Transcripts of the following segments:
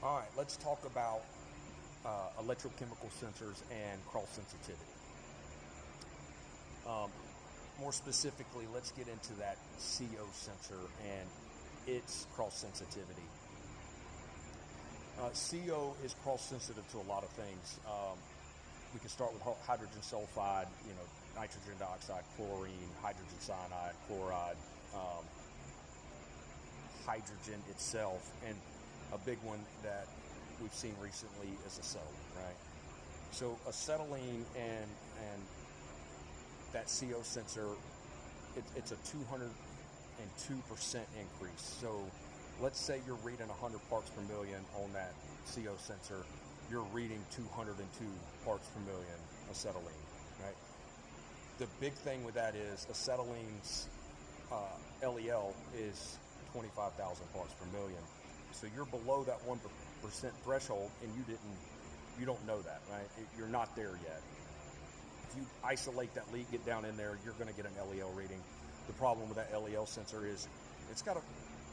All right, let's talk about electrochemical sensors and cross sensitivity. More specifically, let's get into that CO sensor and its cross sensitivity. CO is cross sensitive to a lot of things. We can start with hydrogen sulfide, nitrogen dioxide, chlorine, hydrogen cyanide, chloride, hydrogen itself, and a big one that we've seen recently is acetylene, right? So acetylene and that CO sensor, it's a 202% increase. So let's say you're reading 100 parts per million on that CO sensor, you're reading 202 parts per million acetylene, right? The big thing with that is acetylene's LEL is 25,000 parts per million. So you're below that 1% threshold, and you don't know that, right? You're not there yet. If you isolate that lead, get down in there, you're going to get an LEL reading. The problem with that LEL sensor is it's got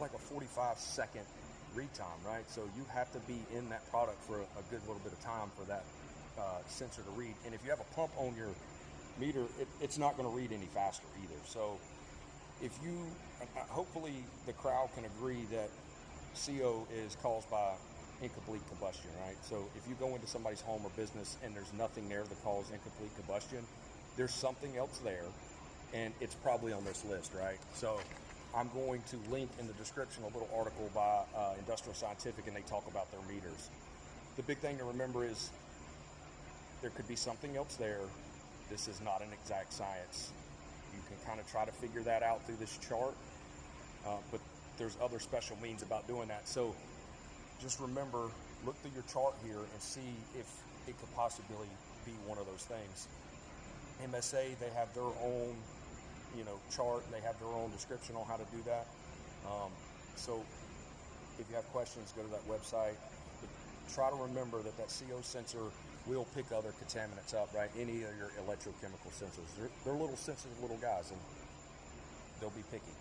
like a 45-second read time, right? So you have to be in that product for a good little bit of time for that sensor to read. And if you have a pump on your meter, it's not going to read any faster either. So if you, hopefully the crowd can agree that CO is caused by incomplete combustion, right? So if you go into somebody's home or business and there's nothing there that causes incomplete combustion, there's something else there, and it's probably on this list, right? So I'm going to link in the description a little article by Industrial Scientific, and they talk about their meters. The big thing to remember is there could be something else there. This is not an exact science. You can kind of try to figure that out through this chart, but there's other special means about doing that. So just remember, look through your chart here and see if it could possibly be one of those things. MSA, they have their own, chart, and they have their own description on how to do that. So if you have questions, go to that website. But try to remember that CO sensor will pick other contaminants up, right? Any of your electrochemical sensors. They're little sensitive little guys, and they'll be picky.